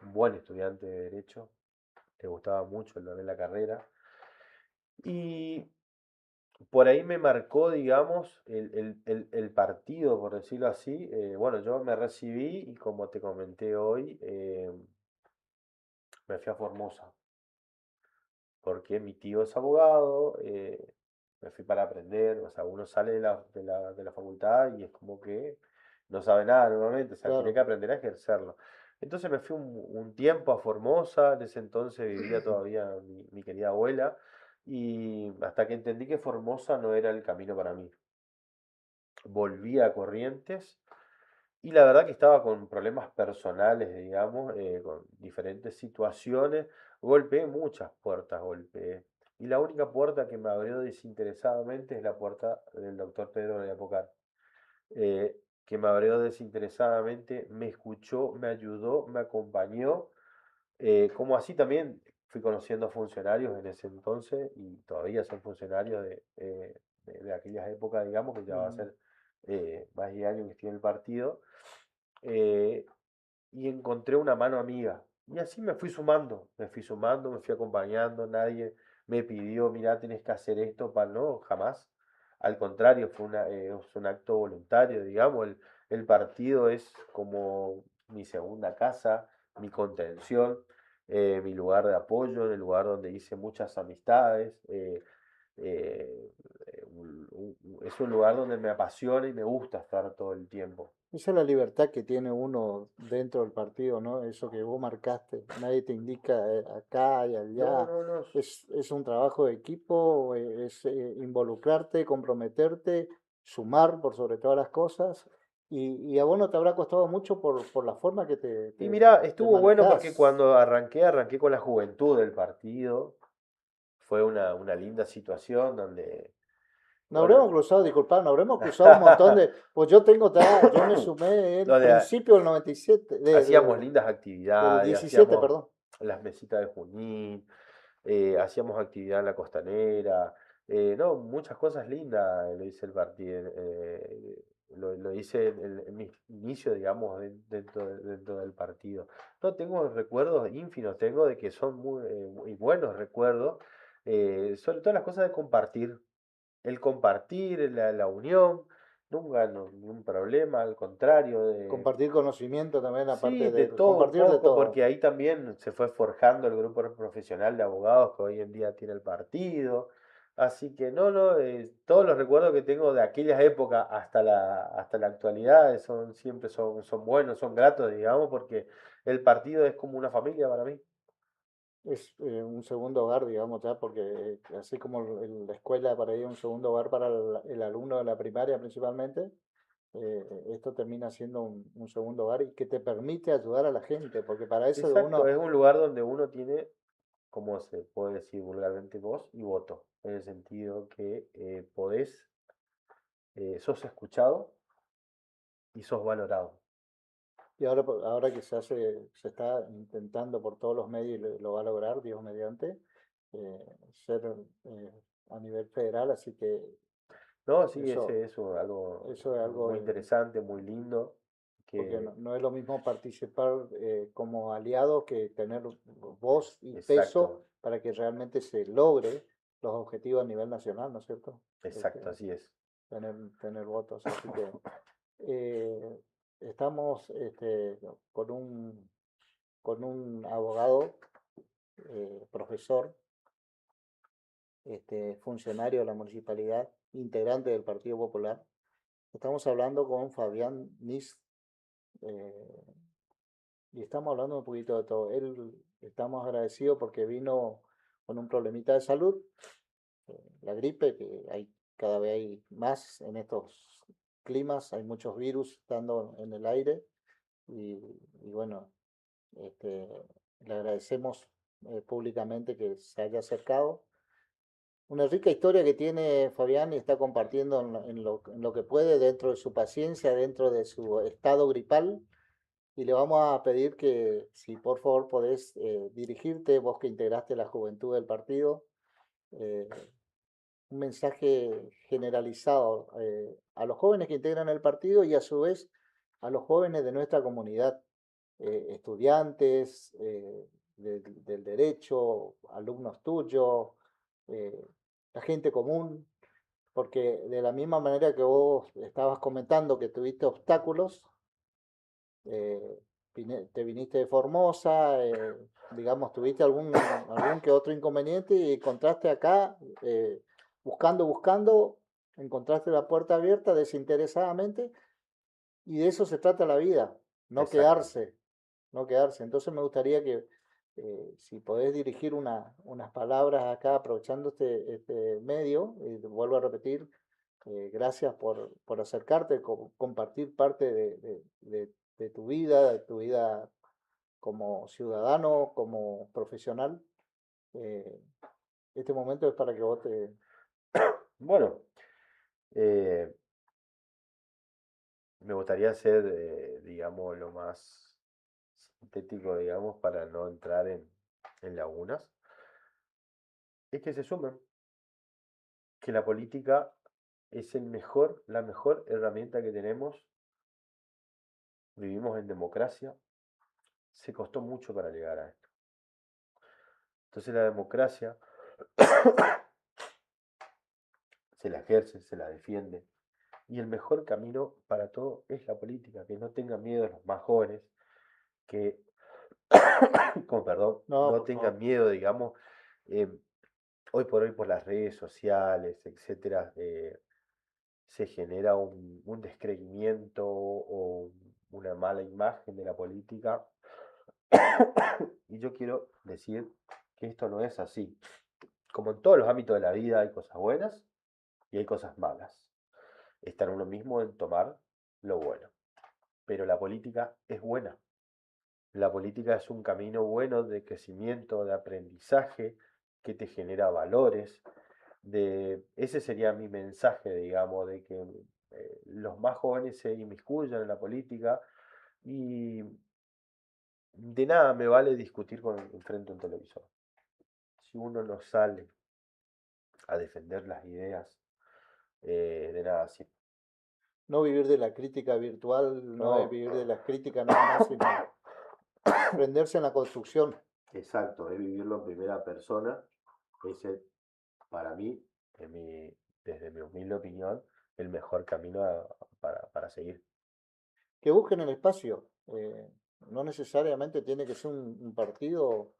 un buen estudiante de Derecho, le gustaba mucho el de la carrera. Y por ahí me marcó, digamos, el partido, por decirlo así. Bueno, yo me recibí y como te comenté hoy, me fui a Formosa, porque mi tío es abogado, me fui para aprender, o sea, uno sale de la facultad y es como que no sabe nada normalmente, o sea, tiene Claro. que aprender a ejercerlo. Entonces me fui un tiempo a Formosa, en ese entonces vivía todavía mi querida abuela, y hasta que entendí que Formosa no era el camino para mí. Volví a Corrientes y la verdad que estaba con problemas personales, digamos, con diferentes situaciones. Golpeé muchas puertas, golpeé. Y la única puerta que me abrió desinteresadamente es la puerta del doctor Pedro de Apocar, que me abrió desinteresadamente, me escuchó, me ayudó, me acompañó, como así también fui conociendo funcionarios en ese entonces y todavía son funcionarios de aquellas épocas, digamos, que ya va a Mm. ser más de 10 años que estoy en el partido, eh, y encontré una mano amiga. Y así me fui acompañando, nadie me pidió, mira, tienes que hacer esto, para no, jamás. Al contrario, es un acto voluntario, digamos, el partido es como mi segunda casa, mi contención, mi lugar de apoyo, en el lugar donde hice muchas amistades. Eh, es un lugar donde me apasiona y me gusta estar todo el tiempo. Esa es la libertad que tiene uno dentro del partido, ¿no? Eso que vos marcaste. Nadie te indica acá y No, allá. no, no. Es un trabajo de equipo, es involucrarte, comprometerte, sumar por sobre todas las cosas. Y a vos no te habrá costado mucho por la forma que Y mira, te estuvo bueno porque manejás. cuando arranqué con la juventud del partido. Fue una linda situación donde, Nos bueno, habremos cruzado, disculpad, nos habremos cruzado un montón de. Pues yo me sumé el donde principio del 97, hacíamos lindas del actividades, 17, hacíamos perdón. las mesitas de Junín, hacíamos actividad en la costanera, no, muchas cosas lindas lo hice el partido, lo hice en mi inicio, digamos, dentro del partido. No tengo recuerdos ínfimos, tengo de que son muy buenos recuerdos, sobre todo las cosas de compartir, el compartir, la unión, nunca ningún problema, al contrario, Compartir conocimiento también, sí, aparte de de todo un compartir de poco, todo. porque ahí también se fue forjando el grupo profesional de abogados que hoy en día tiene el partido. Así que no, no, todos los recuerdos que tengo de aquellas épocas hasta la actualidad siempre son buenos, son gratos, digamos, porque el partido es como una familia para mí. Es un segundo hogar, digamos, ya, porque así como la escuela para ir un segundo hogar para el alumno de la primaria principalmente, esto termina siendo un segundo hogar y que te permite ayudar a la gente, porque para eso de Exacto, uno, es un lugar donde uno tiene, como se puede decir vulgarmente, voz y voto, en el sentido que sos escuchado y sos valorado. y ahora, ahora que se está intentando por todos los medios y lo va a lograr, Dios mediante, ser eh, a nivel federal, así que No, sí, eso, ese es algo eso es algo muy interesante, muy lindo, porque que no es lo mismo participar como aliado que tener voz y peso exacto, para que realmente se logre los objetivos a nivel nacional, ¿no es cierto? Este, exacto, así es. tener votos. Así que eh, estamos con un abogado, profesor, funcionario de la municipalidad, integrante del Partido Popular. Estamos hablando con Fabián Nis. eh, Y estamos hablando un poquito de todo. Él, estamos agradecidos porque vino con un problemita de salud, la gripe, que hay cada vez hay más en estos climas, hay muchos virus estando en el aire y bueno, este, le agradecemos públicamente que se haya acercado. Una rica historia que tiene Fabián y está compartiendo en lo que puede dentro de su paciencia, dentro de su estado gripal y le vamos a pedir que, si por favor podés dirigirte, vos que integraste la juventud del partido, eh, un mensaje generalizado a los jóvenes que integran el partido y a su vez a los jóvenes de nuestra comunidad, estudiantes del derecho, alumnos tuyos, eh, la gente común. porque de la misma manera que vos estabas comentando que tuviste obstáculos, eh, te viniste de Formosa, digamos, tuviste algún que otro inconveniente y encontraste acá, buscando, encontraste la puerta abierta desinteresadamente y de eso se trata la vida, no Exacto. quedarse, no quedarse. Entonces me gustaría que si podés dirigir unas palabras acá aprovechando este medio, y vuelvo a repetir, gracias por acercarte, compartir parte de tu vida como ciudadano, como profesional. Eh, este momento es para que vos te... Bueno, eh, me gustaría ser, digamos, lo más sintético, digamos, para no entrar en lagunas. Es que se sumen, que la política es la mejor herramienta que tenemos. Vivimos en democracia, se costó mucho para llegar a esto. Entonces la democracia se la ejerce, se la defiende. Y el mejor camino para todo es la política, que no tengan miedo los más jóvenes, que, con perdón, No, no por tengan favor. miedo, digamos, eh, hoy por hoy por las redes sociales, etcétera, se genera un descreimiento o una mala imagen de la política. Y yo quiero decir que esto no es así. Como en todos los ámbitos de la vida hay cosas buenas y hay cosas malas. Está en uno mismo en tomar lo bueno. Pero la política es buena. La política es un camino bueno de crecimiento, de aprendizaje, que te genera valores. Ese sería mi mensaje, digamos, de que los más jóvenes se inmiscuyan en la política y de nada me vale discutir frente a un televisor. Si uno no sale a defender las ideas, de nada sirve. No vivir de la crítica virtual, no es No, vivir de la crítica nada más, sino prenderse en la construcción. exacto, es vivirlo en primera persona. Ese, para mí, desde mi humilde opinión, el mejor camino para seguir. Que busquen el espacio. No necesariamente tiene que ser un partido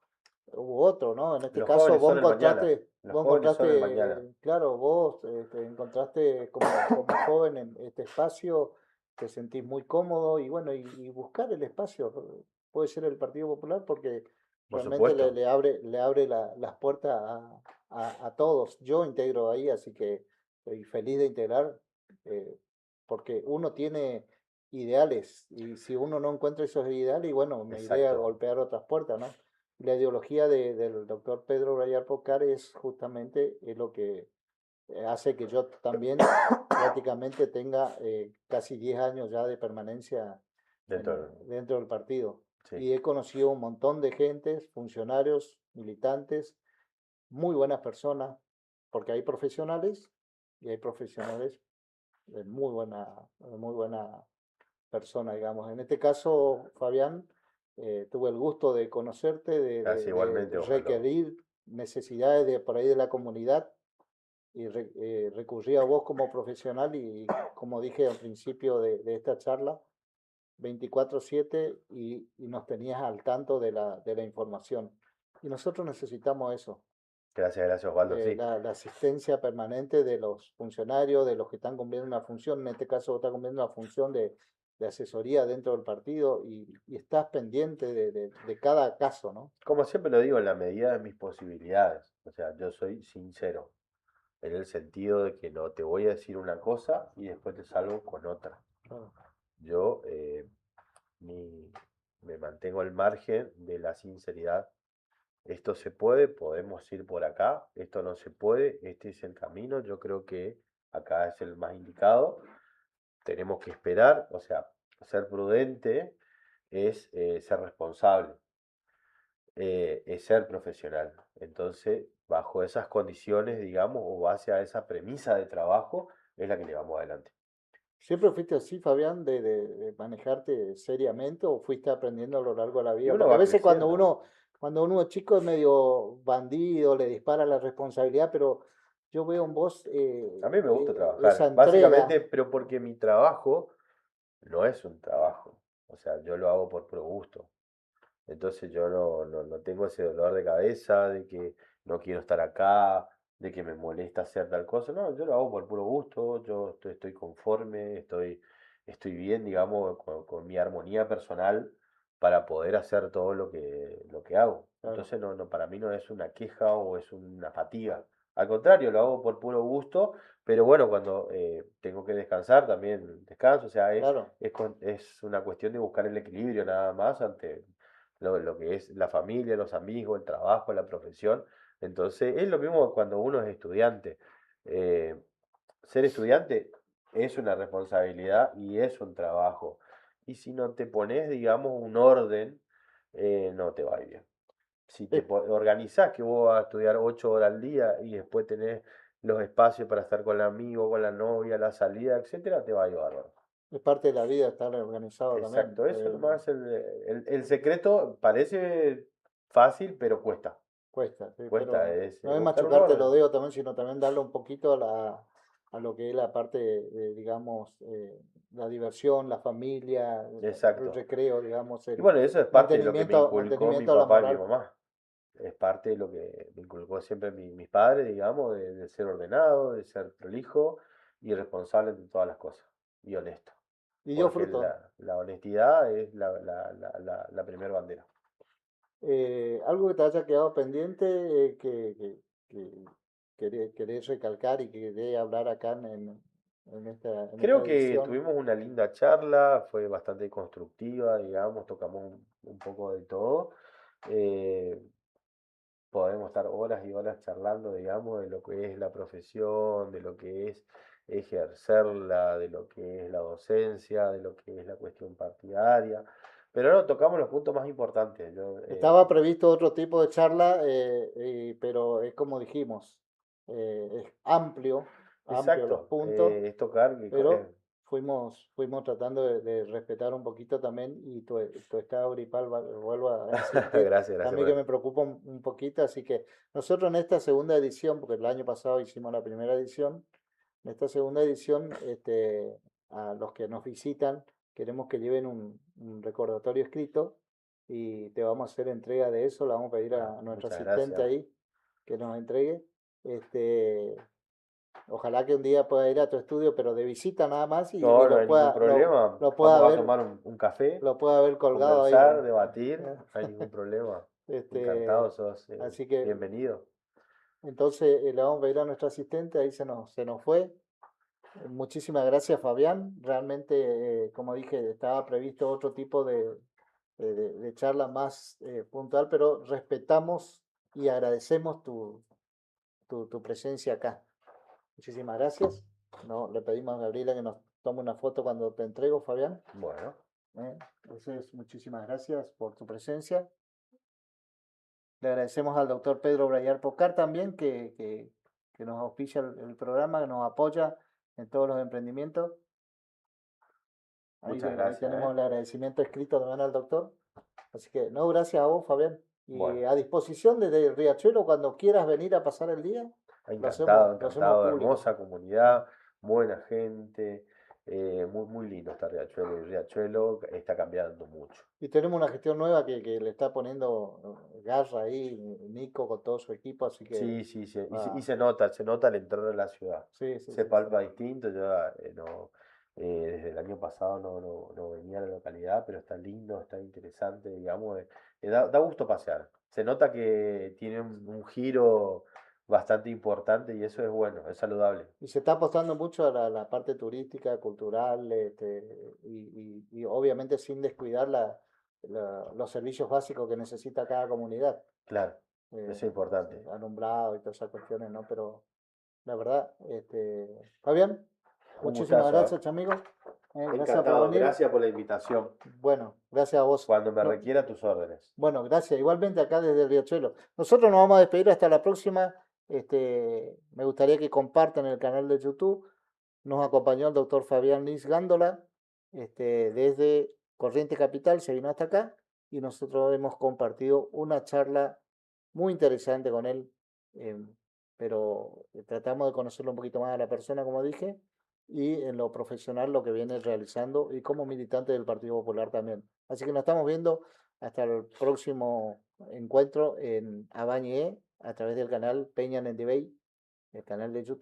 u otro, ¿no? En este Los caso jóvenes son el mañana. Los vos jóvenes son el mañana. encontraste, claro, vos encontraste como joven en este espacio, te sentís muy cómodo y bueno, y buscar el espacio, puede ser el Partido Popular porque Por realmente supuesto. le abre las puertas a todos. Yo integro ahí, así que estoy feliz de integrar, eh, porque uno tiene ideales y si uno no encuentra esos ideales, y bueno, una idea Exacto. golpear otras puertas, ¿no? La ideología del doctor Pedro Brayar Pocar es justamente lo que hace que yo también prácticamente tenga casi 10 años ya de permanencia Dentro. dentro del partido. Sí. Y he conocido un montón de gentes, funcionarios, militantes, muy buenas personas, porque hay profesionales y hay profesionales de muy buena persona, digamos. En este caso, Fabián, tuve el gusto de conocerte, Así igualmente, de Osvaldo. requerir necesidades de por ahí de la comunidad y recurrí a vos como profesional y como dije al principio de esta charla, 24/7 y nos tenías al tanto de la información. Y nosotros necesitamos eso, Gracias, gracias, Osvaldo. Sí. la asistencia permanente de los funcionarios, de los que están cumpliendo una función, en este caso vos estás cumpliendo una función de asesoría dentro del partido y estás pendiente de cada caso, ¿no? Como siempre lo digo, en la medida de mis posibilidades. O sea, yo soy sincero, en el sentido de que no te voy a decir una cosa y después te salgo con otra. Claro. Yo mi- me mantengo al margen de la sinceridad. Esto se puede, podemos ir por acá, esto no se puede, este es el camino, yo creo que acá es el más indicado, tenemos que esperar, o sea, ser prudente es ser responsable, es ser profesional. Entonces, bajo esas condiciones, digamos, o base a esa premisa de trabajo, es la que llevamos adelante. ¿Siempre fuiste así, Fabián, de manejarte seriamente o fuiste aprendiendo a lo largo de la Y vida? uno Porque a va veces creciendo. cuando uno es chico es medio bandido, le dispara la responsabilidad, pero yo veo en vos A mí me gusta esa trabajar, entrega. básicamente, pero porque mi trabajo no es un trabajo. O sea, yo lo hago por puro gusto. Entonces yo no tengo ese dolor de cabeza de que no quiero estar acá, de que me molesta hacer tal cosa. No, yo lo hago por puro gusto, yo estoy conforme, estoy bien, digamos, con mi armonía personal para poder hacer todo lo que hago. Claro, Entonces para mí no es una queja o es una fatiga. Al contrario, lo hago por puro gusto, pero bueno, cuando tengo que descansar también descanso. O sea, claro. es una cuestión de buscar el equilibrio nada más ante lo que es la familia, los amigos, el trabajo, la profesión. Entonces, es lo mismo cuando uno es estudiante. Eh, Ser estudiante es una responsabilidad y es un trabajo. Y si no te pones, digamos, un orden, no te va a ir bien. Si te Es, organizás que vos vas a estudiar 8 horas al día y después tenés los espacios para estar con el amigo, con la novia, la salida, etcétera, te va a ir bárbaro. es parte de la vida estar organizado también. Exacto, eso nomás el secreto parece fácil, pero cuesta. Cuesta, sí, Cuesta, pero es no es buscar un machucarte los orden. dedos también, sino también darle un poquito a lo que es la parte digamos, la diversión, la familia, el Exacto. recreo, digamos, Y el bueno, eso es parte de lo que me inculcó mi mantenimiento de la papá y mi moral. mamá. Es parte de lo que me inculcó siempre mis padres, digamos, de ser ordenado, de ser prolijo y responsable de todas las cosas. Y honesto. Y dio Porque fruto. la honestidad es la primera bandera. Algo que te haya quedado pendiente, que querés recalcar y que querés hablar acá en esta Creo que edición. tuvimos una linda charla, fue bastante constructiva, digamos, tocamos un poco de todo. Eh, Podemos estar horas y horas charlando, digamos, de lo que es la profesión, de lo que es ejercerla, de lo que es la docencia, de lo que es la cuestión partidaria. Pero no, tocamos los puntos más importantes. Estaba previsto otro tipo de charla, pero es como dijimos, es amplio los Exacto, puntos, es tocar, pero fuimos tratando de respetar un poquito también y tu estado gripal, vuelvo a decir que gracias, gracias también por que eso. me preocupa un poquito, así que nosotros en esta segunda edición, porque el año pasado hicimos la primera edición, en esta segunda edición, a los que nos visitan, queremos que lleven un recordatorio escrito y te vamos a hacer entrega de eso, le vamos a pedir Ah, a nuestro muchas asistente gracias. ahí que nos entregue. Este, ojalá que un día pueda ir a tu estudio, pero de visita nada más y No, no hay ningún problema. lo pueda Vamos a ver, tomar un café, lo pueda ver colgado ahí conversar, con, debatir, no hay ningún problema. Encantado, este, sos así que bienvenido. entonces le vamos a pedir a nuestro asistente, ahí se nos fue. Muchísimas gracias, Fabián. Realmente, como dije, estaba previsto otro tipo de charla más puntual, pero respetamos y agradecemos tu presencia acá. Muchísimas gracias. No, le pedimos a Gabriela que nos tome una foto cuando te entrego, Fabián. Bueno, Entonces, muchísimas gracias por tu presencia. Le agradecemos al doctor Pedro Brayar Pocar también, que nos auspicia el programa, que nos apoya en todos los emprendimientos. muchas Ahí gracias, ¿eh? tenemos el agradecimiento escrito también al doctor. Así que, no, gracias a vos, Fabián. Bueno, Y a disposición desde Riachuelo, cuando quieras venir a pasar el día, encantado, lo hacemos encantado. público. Hermosa comunidad, buena gente, muy, muy lindo está Riachuelo y Riachuelo está cambiando mucho. Y tenemos una gestión nueva que le está poniendo garra ahí, Nico con todo su equipo, así que Sí, sí, sí, y va. se nota al entrar a la ciudad. Sí, sí, Se sí, se palpa nota. distinto. Yo desde el año pasado no venía a la localidad, pero está lindo, está interesante, digamos. Da gusto pasear. Se nota que tiene un giro bastante importante y eso es bueno, es saludable. Y se está apostando mucho a la parte turística, cultural, y obviamente sin descuidar los servicios básicos que necesita cada comunidad, Claro, eso eh, es importante. alumbrado y todas esas cuestiones, ¿no? Pero la verdad, Fabián, Un muchísimas gustazo, ¿eh? gracias, amigo. Gracias por Encantado, venir. gracias por la invitación. Bueno, gracias a vos. Cuando me No, requiera tus órdenes. bueno, gracias. Igualmente acá desde el Riachuelo. Nosotros nos vamos a despedir hasta la próxima. Me gustaría que compartan el canal de YouTube. Nos acompañó el doctor Fabián Liz Gándola, desde Corriente Capital, se vino hasta acá y nosotros hemos compartido una charla muy interesante con él. pero tratamos de conocerlo un poquito más a la persona, como dije, y en lo profesional lo que viene realizando y como militante del Partido Popular también. Así que nos estamos viendo hasta el próximo encuentro en Abañé a través del canal Peña Nendibey, el canal de YouTube.